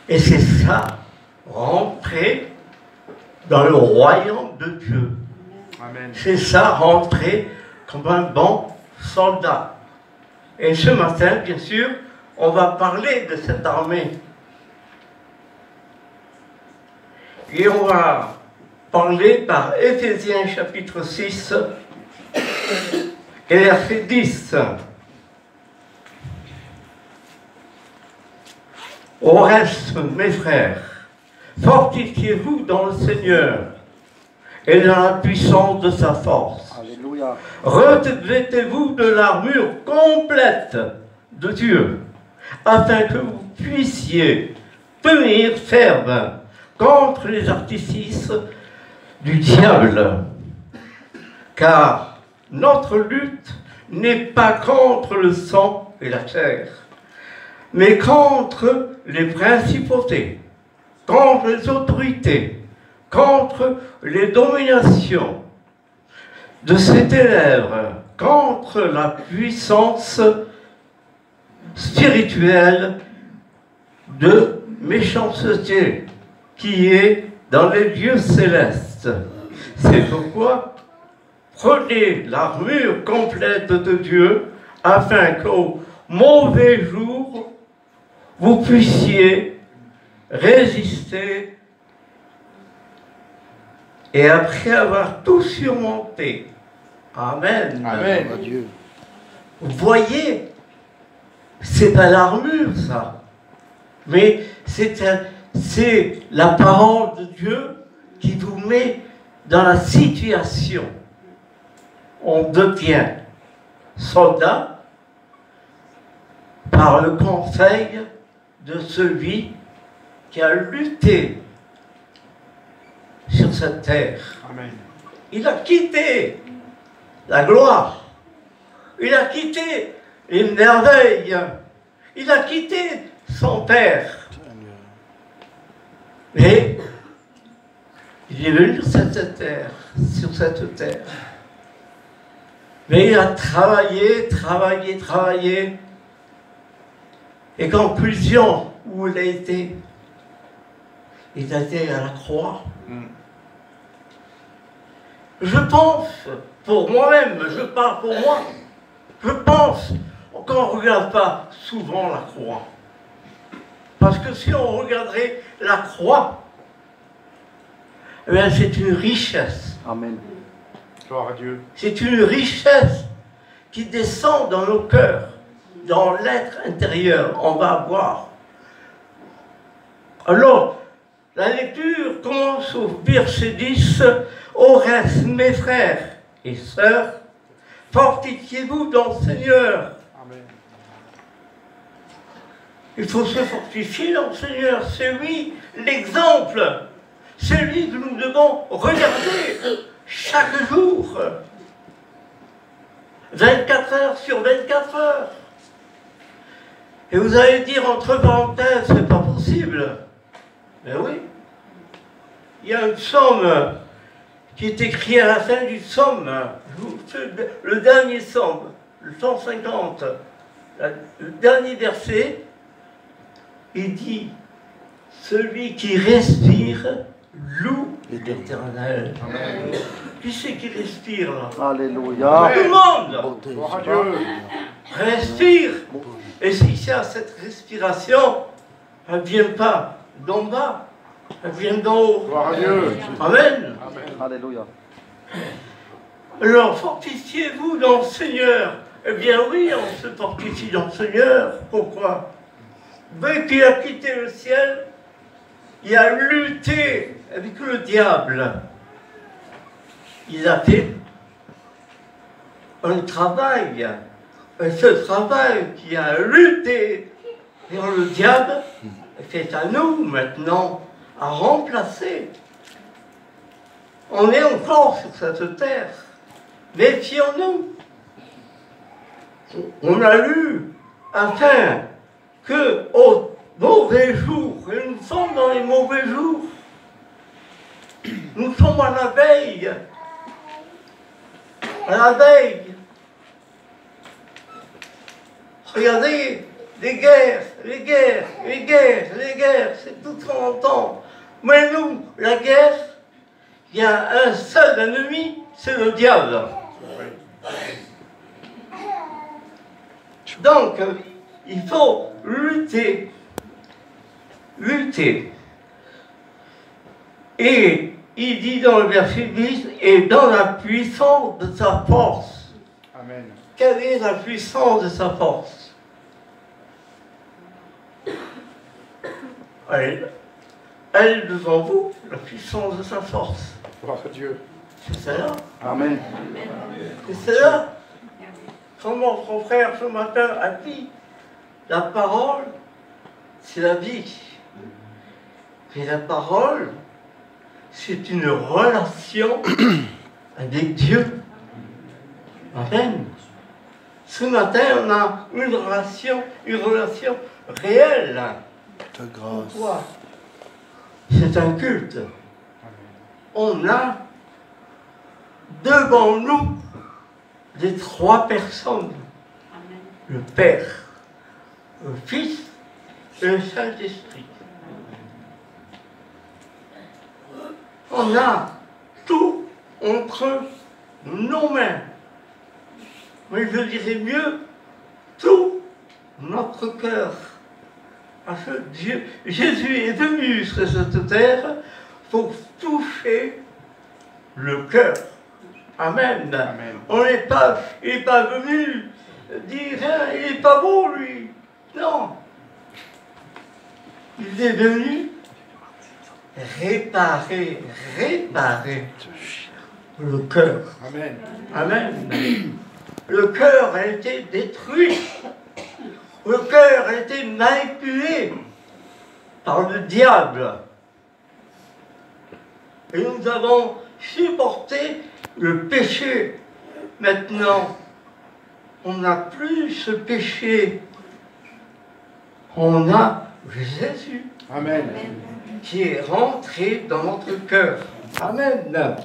Et c'est ça, rentrer dans le royaume de Dieu. C'est ça, rentrer comme un bon soldat. Et ce matin, bien sûr, on va parler de cette armée. Et on va parler par Éphésiens chapitre 6 et verset 10. Au reste, mes frères, fortifiez-vous dans le Seigneur et dans la puissance de sa force. Alléluia. Revêtez-vous de l'armure complète de Dieu, afin que vous puissiez tenir ferme contre les artifices du diable. Car notre lutte n'est pas contre le sang et la chair, mais contre les principautés, contre les autorités, contre les dominations de ces ténèbres, contre la puissance spirituelle de méchanceté qui est dans les lieux célestes. C'est pourquoi prenez l'armure complète de Dieu afin qu'au mauvais jour vous puissiez résister et après avoir tout surmonté. Amen. Amen. Dieu. Vous voyez, c'est pas l'armure ça, mais c'est la parole de Dieu qui vous met dans la situation. On devient soldat par le conseil de celui qui a lutté sur cette terre. Amen. Il a quitté la gloire, il a quitté les merveilles, il a quitté son père. Et il est venu sur cette terre. Mais il a travaillé. Et conclusion, où il a été? Il a été à la croix. Je pense, pour moi-même, je parle pour moi, je pense qu'on ne regarde pas souvent la croix. Parce que si on regarderait la croix, eh bien c'est une richesse. Amen. Gloire à Dieu. C'est une richesse qui descend dans nos cœurs, dans l'être intérieur. On va voir. Alors, la lecture commence au verset 10. Au reste, mes frères et sœurs, fortifiez-vous dans le Seigneur. Amen. Il faut se fortifier dans le Seigneur. C'est lui l'exemple. C'est lui que nous devons regarder chaque jour. 24 heures sur 24 heures. Et vous allez dire entre parenthèses, c'est pas possible. Mais oui. Il y a un psaume qui est écrit à la fin du psaume. Le dernier psaume, le 150. Le dernier verset, il dit, celui qui respire loue l'Éternel. Qui c'est qui respire là? Alléluia. Tout le monde Gloire à Dieu. respire. Et si c'est à cette respiration, elle ne vient pas d'en bas, elle vient d'en haut. Gloire à Dieu. Amen. Alléluia. Alors fortifiez-vous dans le Seigneur. Eh bien oui, on se fortifie dans le Seigneur. Pourquoi? Dès qu'il a quitté le ciel, il a lutté avec le diable. Il a fait un travail. Et ce travail qui a lutté vers le diable, c'est à nous maintenant à remplacer. On est encore sur cette terre. Méfions-nous. On a lu afin que au mauvais jour, et nous sommes dans les mauvais jours, nous sommes à la veille. À la veille. Regardez les guerres, les guerres, les guerres, les guerres, c'est tout ce qu'on entend. Mais nous, la guerre, il y a un seul ennemi, c'est le diable. Donc, il faut lutter. Lutter. Et il dit dans le verset 10, et dans la puissance de sa force. Amen. Quelle est la puissance de sa force? Elle est devant vous, la puissance de sa force. Gloire à Dieu. C'est celle-là. Amen. C'est celle-là. Comme mon frère ce matin a dit, la parole, c'est la vie. Et la parole, c'est une relation avec Dieu. Amen. Ce matin, on a une relation réelle. Ta grâce. Pourquoi? C'est un culte. On a devant nous les trois personnes. Le Père, le Fils et le Saint-Esprit. On a tout entre nos mains. Mais je dirais mieux, tout notre cœur. Parce que Jésus est venu sur cette terre pour toucher le cœur. Amen. Amen. Il n'est pas venu dire, il n'est pas beau lui. Non. Il est venu réparer le cœur. Amen. Amen. Le cœur a été détruit. Le cœur a été manipulé par le diable. Et nous avons supporté le péché. Maintenant, on n'a plus ce péché. On a Jésus. Amen. Qui est rentré dans notre cœur. Amen.